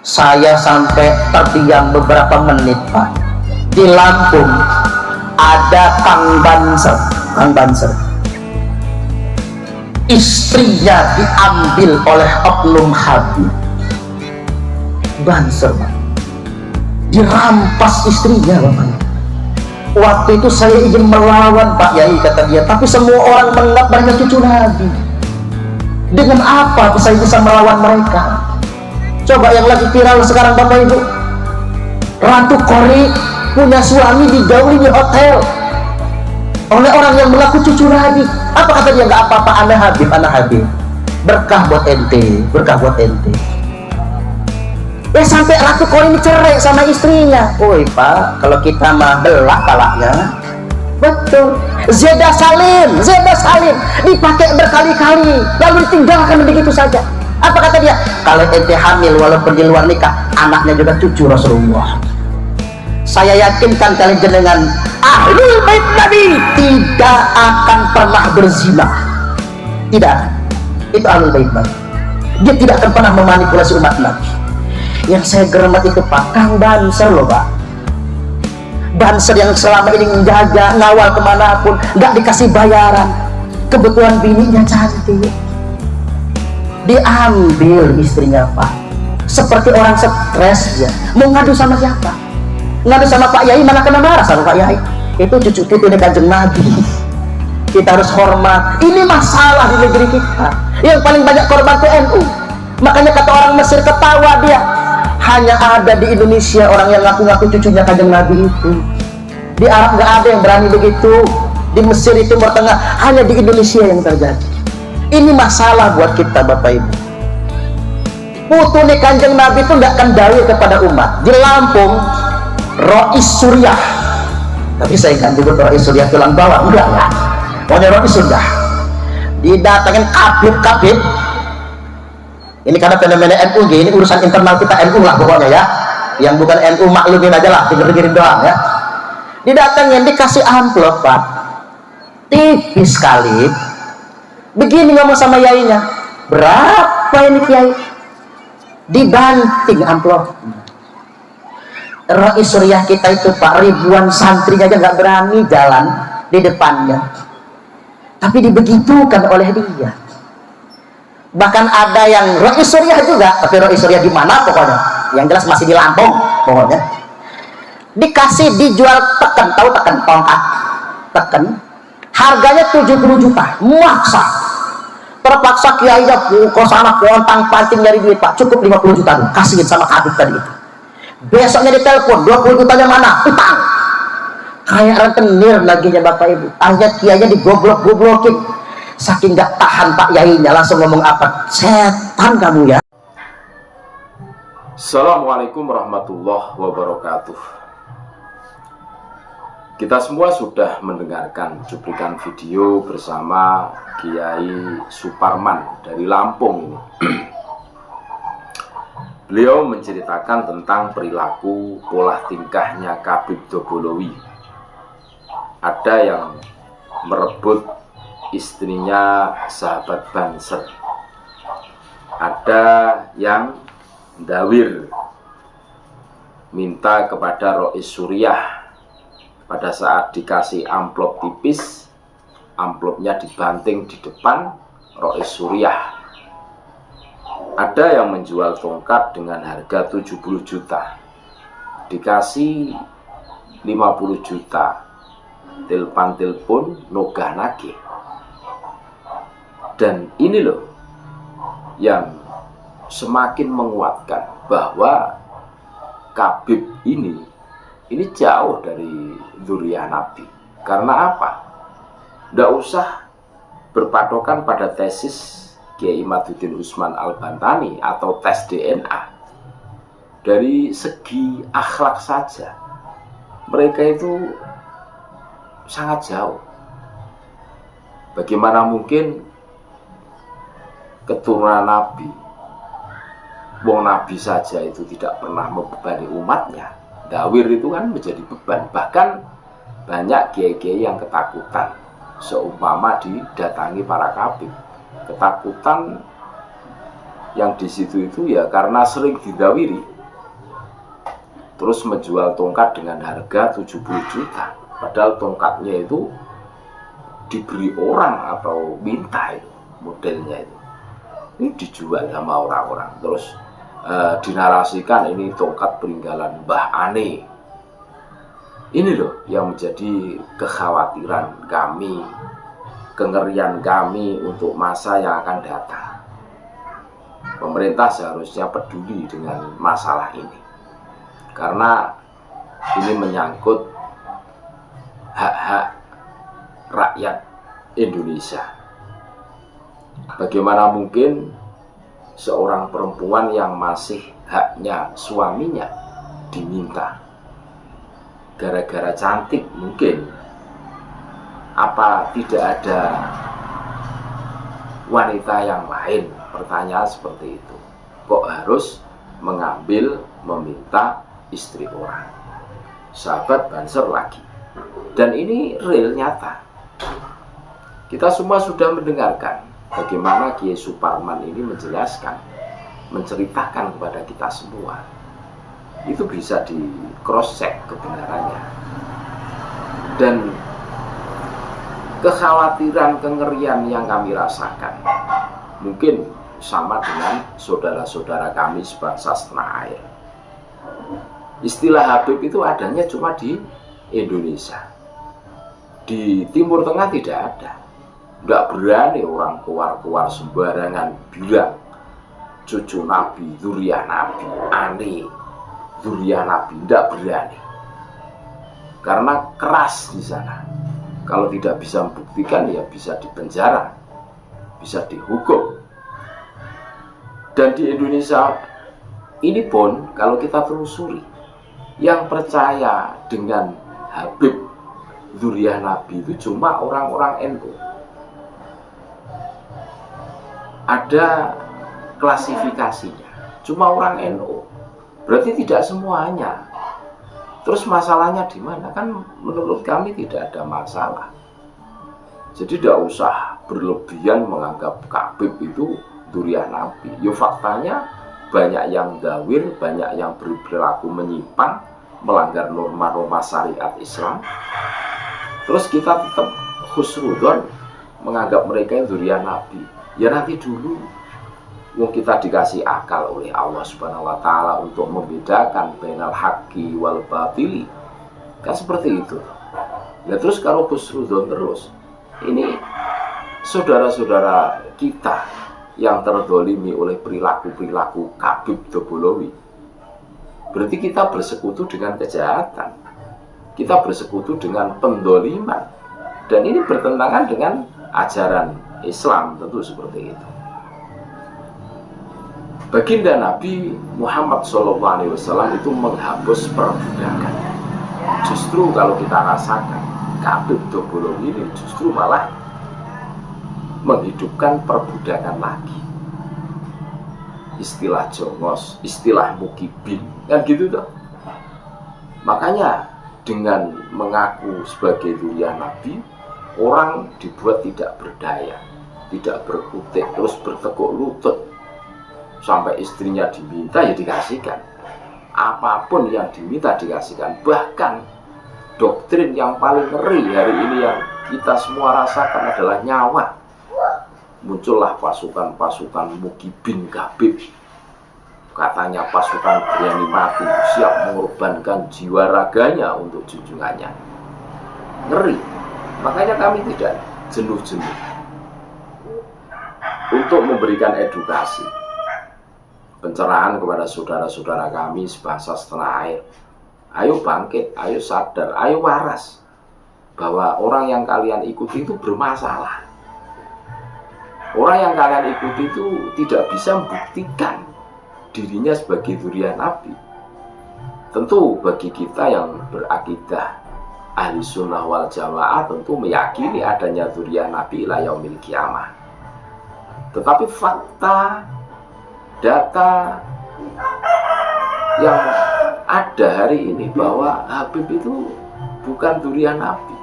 Saya sampai terdiam beberapa menit, Pak. Di Lampung ada Kang Banser. Istrinya diambil oleh oknum Habib. Banser, Pak. Dirampas istrinya, Bapak. Waktu itu saya ingin melawan Pak Yai, kata dia, tapi semua orang menganggap mereka cucu Nabi. Dengan apa saya bisa melawan mereka? Coba yang lagi viral sekarang, Bapak Ibu, Ratu Kori punya suami digauli di hotel oleh orang yang mengaku cucu Nabi. Apa kata dia? Nggak apa-apa, anak Habib, berkah buat ente. Sampai Ratu Kori ini cerai sama istrinya. Woi Pak, kalau kita mah belah palanya. Betul. Zeda Salim dipakai berkali-kali lalu ditinggalkan begitu saja. Apa kata dia? Kalau ente hamil walaupun di luar nikah, anaknya juga cucu Rasulullah. Saya yakinkan kalian jenengan Ahlul Bait Nabi tidak akan pernah berzina. Tidak. Itu Ahlul Bait Nabi. Dia tidak akan pernah memanipulasi umat Nabi. Yang saya geremet itu Pak Kang Banser loh, Pak. Banser yang selama ini menjaga, ngawal kemanapun, nggak dikasih bayaran. Kebetulan bininya cantik, diambil istrinya, Pak. Seperti orang stres dia. Mau ngadu sama siapa? Ngadu sama Pak Yai, mana kena marah sama Pak Yai. Itu cucu putune Kanjeng Nabi. Kita harus hormat. Ini masalah di negeri kita. Yang paling banyak korban itu NU. Makanya kata orang Mesir, ketawa dia. Hanya ada di Indonesia orang yang ngaku-ngaku cucunya Kanjeng Nabi itu. Di Arab nggak ada yang berani begitu. Di Mesir itu, Timur Tengah, hanya di Indonesia yang terjadi. Ini masalah buat kita, Bapak Ibu. Putune Kanjeng Nabi itu nggak akan dalil kepada umat. Di Lampung, Rois Suriah, tapi saya nggak nyebut Rois Suriah tulang bawah, enggak. Pokoknya Rois Suriah didatangin Kabib. Ini karena fenomena NU, ini urusan internal kita NU lah pokoknya ya. Yang bukan NU maklumin aja lah, dengerin doang ya. Didatangin, dikasih amplop, Pak. Tipis sekali. Begini ngomong sama yainya, berapa ini Kiai? Dibanting amplop. Rois Suriah kita itu Pak, ribuan santrinya aja nggak berani jalan di depannya. Tapi dibegitukan oleh dia. Bahkan ada yang Rois Suriah juga, tapi Rois Suriah di mana pokoknya? Yang jelas masih di Lampung pokoknya. Dikasih, dijual teken, tahu teken, tongkat teken, harganya 70 juta, maksa. Terpaksa kiainya ke sana kontang panting nyari duit, Pak. Cukup 50 juta dulu, kasihin sama Habib tadi itu. Besoknya ditelepon, 20 jutanya mana? Utang. Kayak rentenir lagi ya Bapak Ibu. Akhirnya kiainya digoblok-goblokin. Saking gak tahan Pak Yainya, langsung ngomong apa? Setan kamu ya. Assalamualaikum warahmatullahi wabarakatuh. Kita semua sudah mendengarkan cuplikan video bersama Kiai Suparman dari Lampung ini. Beliau menceritakan tentang perilaku pola tingkahnya Kabib Dobolowi. Ada yang merebut istrinya sahabat Banser, ada yang ndawir minta kepada Rois Suriah. Pada saat dikasih amplop tipis, amplopnya dibanting di depan Rois Suriah. Ada yang menjual tongkat dengan harga 70 juta, dikasih 50 juta, telepon nogah nagih. Dan ini loh yang semakin menguatkan bahwa Kabib ini jauh dari dzurriyyah Nabi. Karena apa? Tidak usah berpatokan pada tesis Kiai Imaduddin Usman Al-Bantani atau tes DNA. Dari segi akhlak saja mereka itu sangat jauh. Bagaimana mungkin keturunan Nabi, wong Nabi saja itu tidak pernah membebani umatnya. Dawir itu kan menjadi beban. Bahkan banyak kiai-kiai yang ketakutan seumpama didatangi para kabib. Ketakutan yang di situ itu ya karena sering didawiri, terus menjual tongkat dengan harga 70 juta, padahal tongkatnya itu diberi orang atau minta, itu modelnya itu ini dijual sama orang-orang, terus dinarasikan ini tongkat peninggalan Mbah Ane. Ini loh yang menjadi kekhawatiran kami, kengerian kami untuk masa yang akan datang. Pemerintah seharusnya peduli dengan masalah ini, karena ini menyangkut hak-hak rakyat Indonesia. Bagaimana mungkin seorang perempuan yang masih haknya suaminya diminta gara-gara cantik? Mungkin apa tidak ada wanita yang lain? Pertanyaan seperti itu. Kok harus mengambil, meminta istri orang? Sahabat Banser lagi. Dan ini real nyata. Kita semua sudah mendengarkan bagaimana Kiai Suparman ini menjelaskan, menceritakan kepada kita semua. Itu bisa di cross check kebenarannya. Dan kekhawatiran, kengerian yang kami rasakan mungkin sama dengan saudara-saudara kami sebangsa setanah air. Istilah Habib itu adanya cuma di Indonesia. Di Timur Tengah tidak ada. Tidak berani orang keluar-keluar sembarangan bilang cucu Nabi, zuriyah Nabi, aneh, zuriyah Nabi. Tidak berani. Karena keras di sana. Kalau tidak bisa membuktikan ya bisa dipenjara, bisa dihukum. Dan di Indonesia ini pun kalau kita telusuri, yang percaya dengan Habib zuriyah Nabi itu cuma orang-orang NU. Ada klasifikasinya, cuma orang NU. Berarti tidak semuanya. Terus masalahnya di mana? Kan menurut kami tidak ada masalah. Jadi tidak usah berlebihan menganggap Habib itu zuriyah Nabi. Yo faktanya banyak yang dawir, banyak yang berperilaku menyimpang, melanggar norma-norma syariat Islam. Terus kita tetap husnuzon menganggap mereka zuriyah Nabi. Ya nanti dulu, wong kita dikasih akal oleh Allah Subhanahu wa taala untuk membedakan bainal haqqi wal batili. Kan seperti itu. Ya terus kalau husnuzon terus, ini saudara-saudara kita yang terdolimi oleh perilaku-perilaku Habib Dobolowi, berarti kita bersekutu dengan kejahatan, kita bersekutu dengan pendoliman, dan ini bertentangan dengan ajaran Islam, tentu seperti itu. Baginda Nabi Muhammad SAW itu menghapus perbudakan. Justru kalau kita rasakan Habib Dobolowi ini justru malah menghidupkan perbudakan lagi. Istilah jongos, istilah mukibin, kan gitu toh. Makanya dengan mengaku sebagai zuriyah Nabi, orang dibuat tidak berdaya, tidak berkutik, terus bertekuk lutut. Sampai istrinya diminta ya dikasihkan. Apapun yang diminta dikasihkan. Bahkan doktrin yang paling ngeri hari ini yang kita semua rasakan adalah nyawa. Muncullah pasukan-pasukan mukibin Habib. Katanya pasukan berani mati, siap mengorbankan jiwa raganya untuk junjungannya. Ngeri. Makanya kami tidak jenuh-jenuh untuk memberikan edukasi, pencerahan kepada saudara-saudara kami sebangsa setanah air. Ayo bangkit, ayo sadar, ayo waras bahwa orang yang kalian ikuti itu bermasalah. Orang yang kalian ikuti itu tidak bisa membuktikan dirinya sebagai zuriyah Nabi. Tentu bagi kita yang berakidah ahli sunnah wal jamaah tentu meyakini adanya zuriyah Nabi ila yaumil qiyamah. Tetapi fakta, data yang ada hari ini bahwa Habib itu bukan zuriyah Nabi.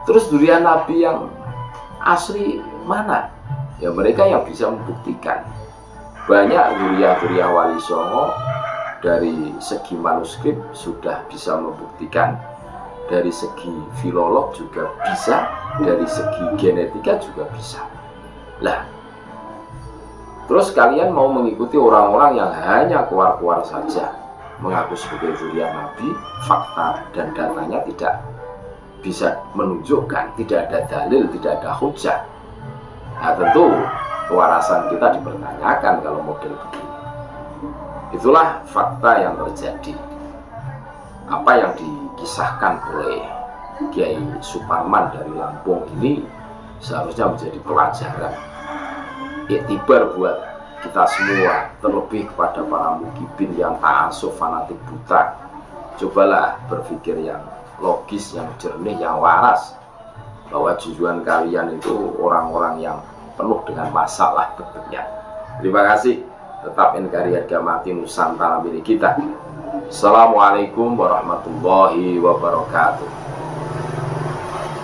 Terus zuriyah Nabi yang asli mana? Ya mereka yang bisa membuktikan. Banyak zuriat-zuriat Wali Songo dari segi manuskrip sudah bisa membuktikan, dari segi filolog juga bisa, dari segi genetika juga bisa. Lah, terus kalian mau mengikuti orang-orang yang hanya keluar-keluar saja, mengaku sebagai zuriat Nabi, fakta dan datanya tidak bisa menunjukkan, tidak ada dalil, tidak ada hujah. Nah tentu kewarasan kita dipertanyakan kalau model begini. Itulah fakta yang terjadi. Apa yang dikisahkan oleh Kiai Suparman dari Lampung ini seharusnya menjadi pelajaran, iktibar buat kita semua, terlebih kepada para mukibin yang ta'asuf, fanatik buta. Cobalah berpikir yang logis, yang jernih, yang waras, bahwa tujuan kalian itu orang-orang yang penuh dengan masalah tentunya. Terima kasih. Tetap NKRI harga mati Nusantara milik kita. Assalamualaikum warahmatullahi wabarakatuh.